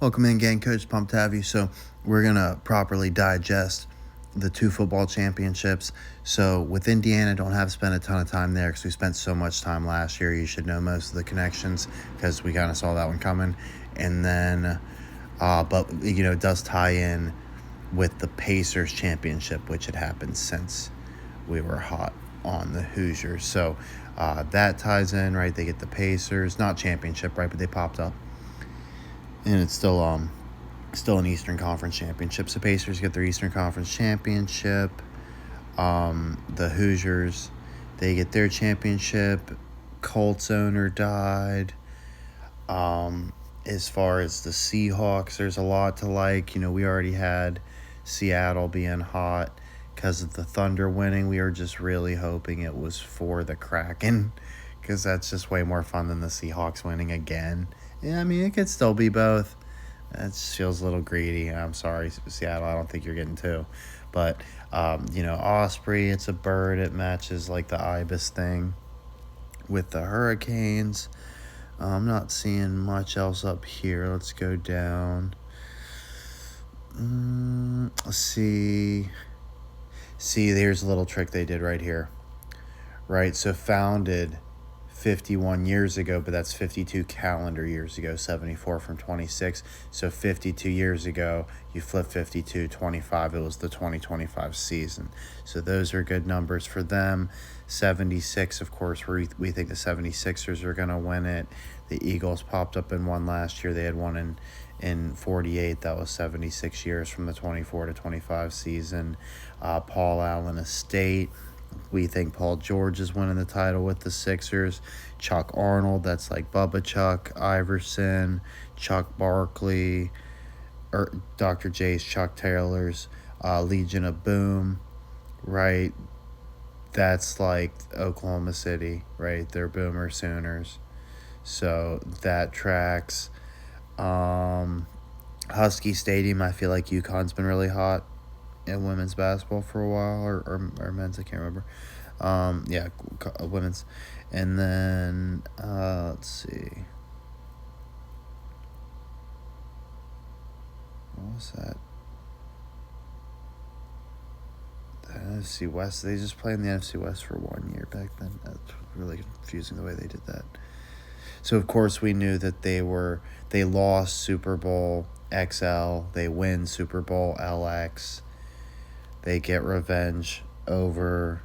Welcome in, gang. Coach, pumped to have you. So we're going to properly digest the two football championships. So with Indiana, don't have to spend a ton of time there because we spent so much time last year. You should know most of the connections because we kind of saw that one coming. And then, but, it does tie in with the Pacers championship, which had happened since we were hot on the Hoosiers. So that ties in, right? They get the Pacers, not championship, right? But they popped up. And it's still an Eastern Conference championship. So Pacers get their Eastern Conference championship. The Hoosiers, they get their championship. Colts owner died. As far as the Seahawks, there's a lot to like. We already had Seattle being hot because of the Thunder winning. We were just really hoping it was for the Kraken because that's just way more fun than the Seahawks winning again. Yeah, it could still be both. That just feels a little greedy. I'm sorry, Seattle. I don't think you're getting two. But, Osprey, it's a bird. It matches like the ibis thing with the Hurricanes. I'm not seeing much else up here. Let's go down. Let's see. There's a little trick they did right here. Right, so founded 51 years ago, but that's 52 calendar years ago, 74 from 26. So 52 years ago, you flip 52, 25. It was the 2025 season. So those are good numbers for them. 76, of course, we think the 76ers are going to win it. The Eagles popped up and won last year. They had won in 48. That was 76 years from the 24 to 25 season. Paul Allen Estate. We think Paul George is winning the title with the Sixers. Chuck Arnold, that's like Bubba Chuck, Iverson, Chuck Barkley, Dr. J's, Chuck Taylor's, Legion of Boom, right? That's like Oklahoma City, right? They're Boomer Sooners. So that tracks. Husky Stadium, I feel like UConn's been really hot in women's basketball for a while, or men's, I can't remember. Women's. And then, let's see. What was that? The NFC West. They just played in the NFC West for 1 year back then. That's really confusing the way they did that. So, of course, we knew that they lost Super Bowl XL. They win Super Bowl LX. They get revenge over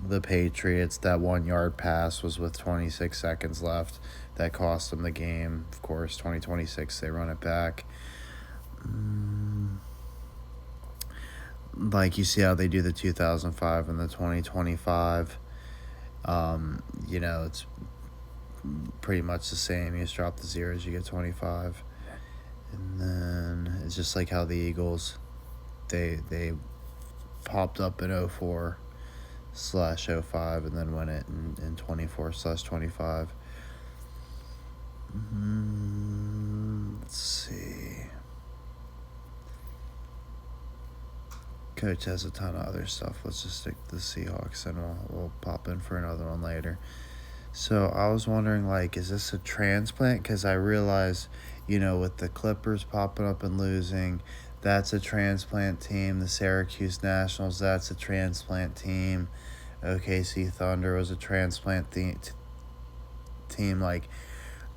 the Patriots. That 1 yard pass was with 26 seconds left. That cost them the game. Of course, 2026, they run it back. Like you see how they do the 2005 and the 2025. It's pretty much the same. You just drop the zeros, you get 25. And then it's just like how the Eagles, they popped up in 04/05 and then went it in 24/25. Let's see. Coach has a ton of other stuff. Let's just stick to the Seahawks and we'll pop in for another one later. So I was wondering, is this a transplant? Because I realized, with the Clippers popping up and losing, that's a transplant team. The Syracuse Nationals, that's a transplant team. OKC Thunder was a transplant team. Like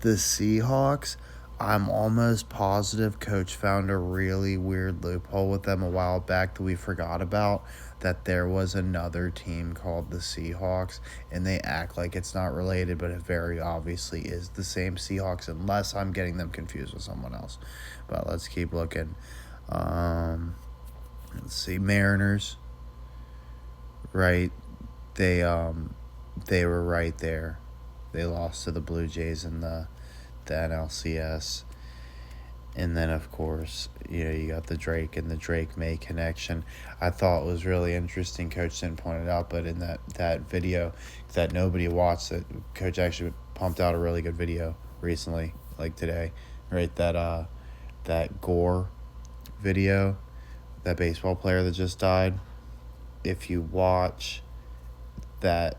the Seahawks, I'm almost positive Coach found a really weird loophole with them a while back that we forgot about, that there was another team called the Seahawks, and they act like it's not related, but it very obviously is the same Seahawks, unless I'm getting them confused with someone else. But let's keep looking. Let's see, Mariners, right? They were right there. They lost to the Blue Jays in the NLCS. And then, of course, you got the Drake and the Drake-May connection. I thought it was really interesting. Coach didn't point it out, but in that video that nobody watched, that Coach actually pumped out a really good video recently, like today, right? That Gore video, that baseball player that just died. If you watch that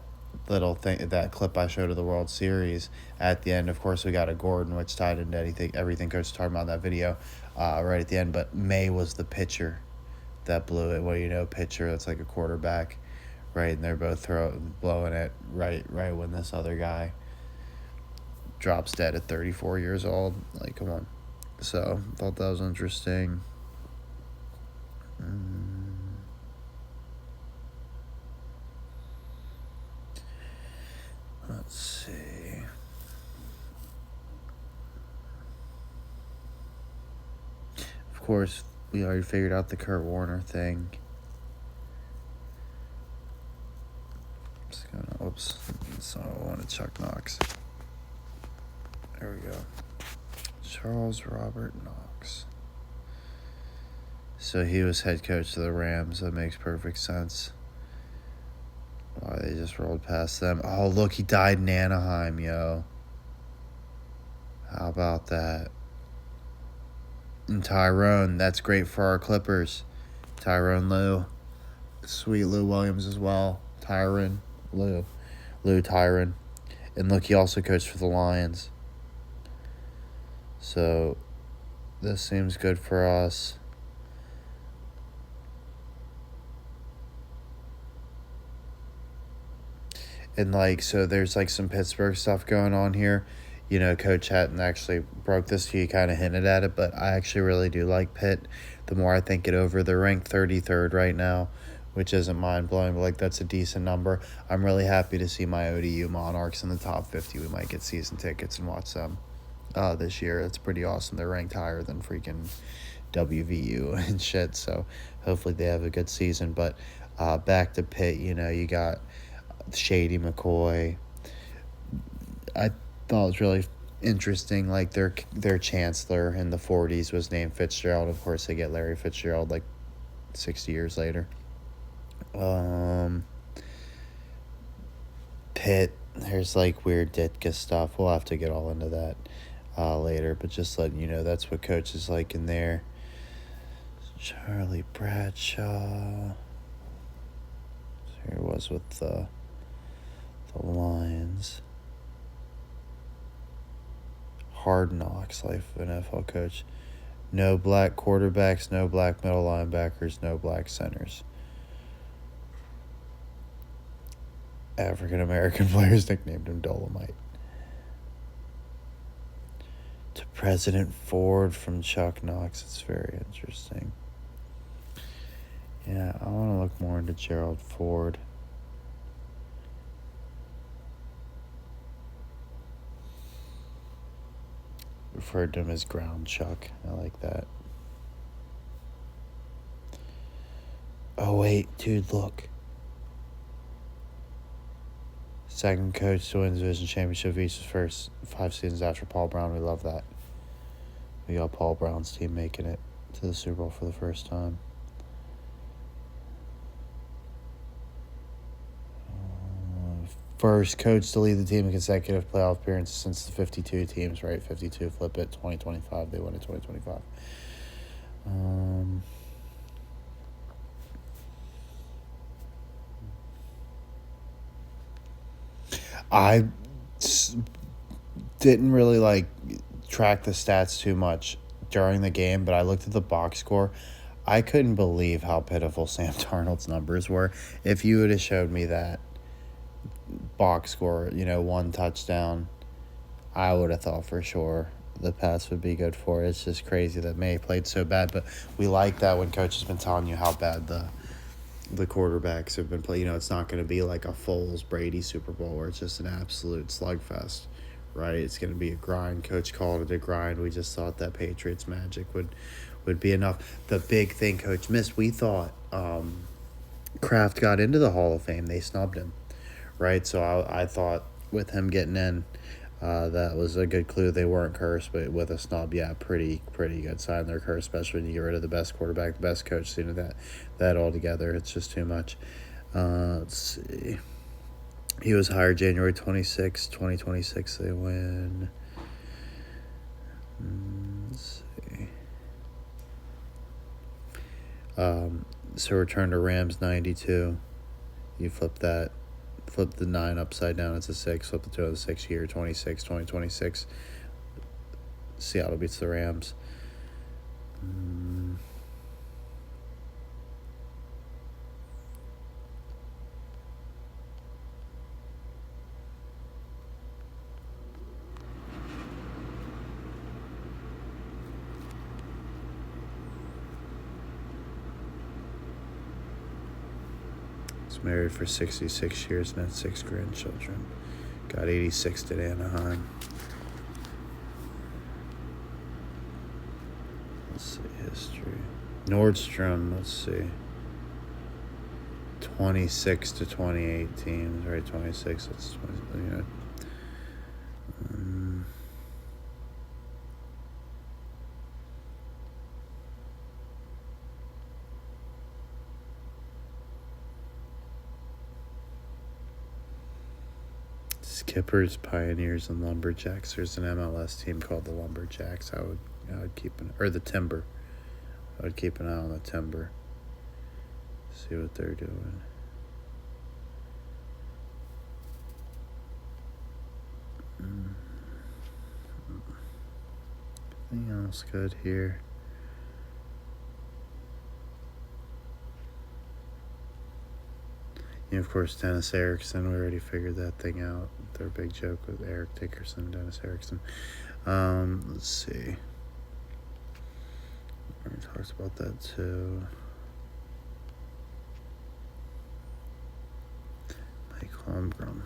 little thing, that clip I showed of the World Series at the end. Of course, we got a Gordon, which tied into everything Coach was talking about in that video, right at the end. But May was the pitcher that blew it. Well, pitcher that's like a quarterback, right? And they're both blowing it right when this other guy drops dead at 34 years old. Like, come on. So, thought that was interesting. Let's see. Of course, we already figured out the Kurt Warner thing. Oops. So I wanted Chuck Knox. There we go. Charles Robert Knox. So he was head coach of the Rams. That makes perfect sense. Why they just rolled past them. Oh, look, he died in Anaheim, yo. How about that? And Tyrone, that's great for our Clippers. Tyrone Lue. Sweet Lou Williams as well. Tyron Lue. Lou Tyron. And look, he also coached for the Lions. So this seems good for us. And so there's some Pittsburgh stuff going on here. Coach Hatton actually broke this. He kind of hinted at it, but I actually really do like Pitt. The more I think it over, they're ranked 33rd right now, which isn't mind-blowing, but that's a decent number. I'm really happy to see my ODU Monarchs in the top 50. We might get season tickets and watch them this year. That's pretty awesome. They're ranked higher than freaking WVU and shit, so hopefully they have a good season. But back to Pitt, you got Shady McCoy. I thought it was really interesting. Their chancellor in the 40s was named Fitzgerald. Of course, they get Larry Fitzgerald 60 years later. Pitt, there's weird Ditka stuff. We'll have to get all into that later, but just letting you know that's what Coach is like in there. Charlie Bradshaw. Here it was with the Lions. Hard Knocks, life of an NFL coach. No black quarterbacks, no black middle linebackers, no black centers. African American players nicknamed him Dolomite. To President Ford from Chuck Knox. It's very interesting. Yeah, I want to look more into Gerald Ford. Referred to him as Ground Chuck. I like that. Oh, wait, dude, look. Second coach to win the division championship each his first 5 seasons after Paul Brown. We love that. We got Paul Brown's team making it to the Super Bowl for the first time. First coach to lead the team in consecutive playoff appearances since the 52 teams, right? 52, flip it, 2025. They won in 2025. I didn't really track the stats too much during the game, but I looked at the box score. I couldn't believe how pitiful Sam Darnold's numbers were. If you would have showed me that box score, 1 touchdown, I would have thought for sure the pass would be good for it. It's just crazy that May played so bad, but we like that when Coach has been telling you how bad the quarterbacks have been playing. It's not going to be like a Foles-Brady Super Bowl where it's just an absolute slugfest, right? It's going to be a grind. Coach called it a grind. We just thought that Patriots magic would be enough. The big thing Coach missed, we thought Kraft got into the Hall of Fame. They snubbed him, right? So I thought with him getting in, that was a good clue. They weren't cursed, but with a snub, yeah, pretty good sign they're cursed, especially when you get rid of the best quarterback, the best coach. That all together, it's just too much. Let's see. He was hired January 26, 2026. They win. Let's see. So return to Rams 92. You flip that. Flip the 9 upside down, it's a 6. Flip the 2 on the 6 here, 2026. Seattle beats the Rams. Was married for 66 years and had 6 grandchildren. Got 86 at Anaheim. Let's see, history. Nordstrom, let's see. 26 to 2018, right? 26, that's 20, you know. Skippers, Pioneers, and Lumberjacks. There's an MLS team called the Lumberjacks. I would keep or the Timber. I would keep an eye on the Timber. See what they're doing. Anything else good here? Of course, Dennis Erickson. We already figured that thing out. Their big joke with Eric Dickerson, Dennis Erickson. Let's see. We talked about that too. Mike Holmgren.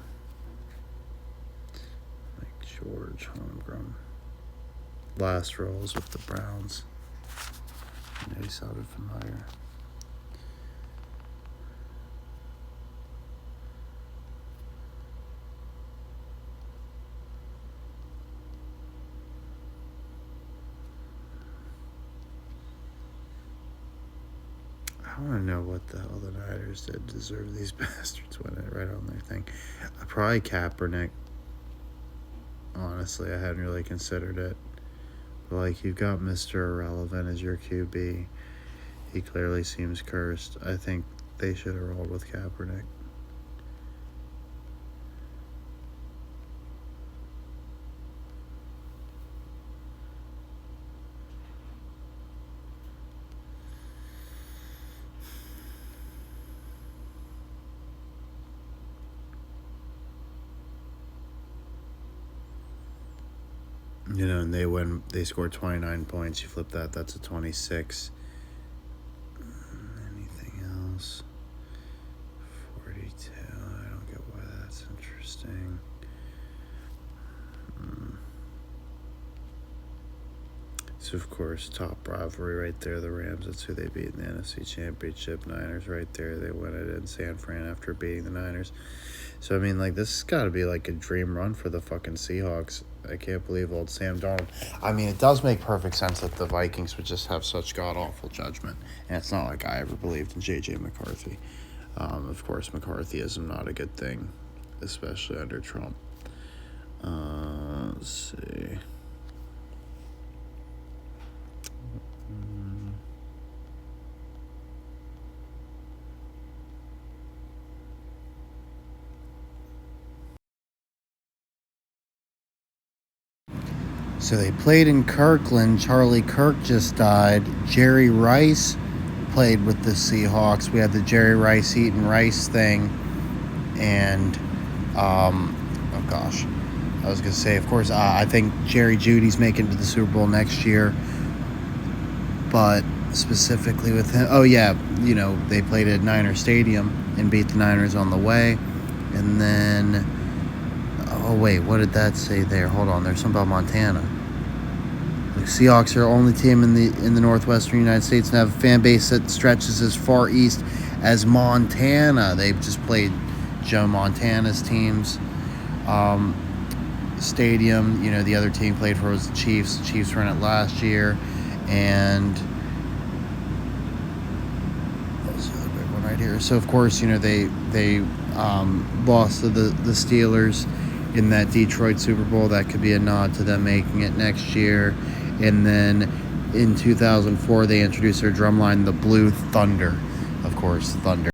Mike George Holmgren. Last rolls with the Browns. He sounded familiar. I want to know what the hell the Niners did to deserve these bastards winning it right on their thing. Probably Kaepernick. Honestly, I hadn't really considered it. But, like, you've got Mr. Irrelevant as your QB. He clearly seems cursed. I think they should have rolled with Kaepernick. And they scored 29 points. You flip that, that's a 26. Anything else? 42. I don't get why that's interesting. So, of course, top rivalry right there, the Rams. That's who they beat in the NFC Championship. Niners right there. They won it in San Fran after beating the Niners. So, I mean, like, this has got to be like a dream run for the fucking Seahawks. I can't believe old Sam Darnold. I mean, it does make perfect sense that the Vikings would just have such god-awful judgment. And it's not like I ever believed in J.J. McCarthy. Of course, McCarthyism not a good thing, especially under Trump. Let's see. So they played in Kirkland. Charlie Kirk just died. Jerry Rice played with the Seahawks. We had the Jerry Rice eating rice thing. And, oh gosh. I was going to say, of course, I think Jerry Jeudy's making it to the Super Bowl next year. But specifically with him, oh yeah, they played at Niner Stadium and beat the Niners on the way. And then, oh wait, what did that say there? Hold on, there's something about Montana. The Seahawks are the only team in the northwestern United States and have a fan base that stretches as far east as Montana. They've just played Joe Montana's teams. Stadium, the other team played for was the Chiefs. The Chiefs were in it last year. And that was the other big one right here. So, of course, they lost to the Steelers in that Detroit Super Bowl. That could be a nod to them making it next year. And then in 2004, they introduced their drumline, the Blue Thunder. Of course, Thunder.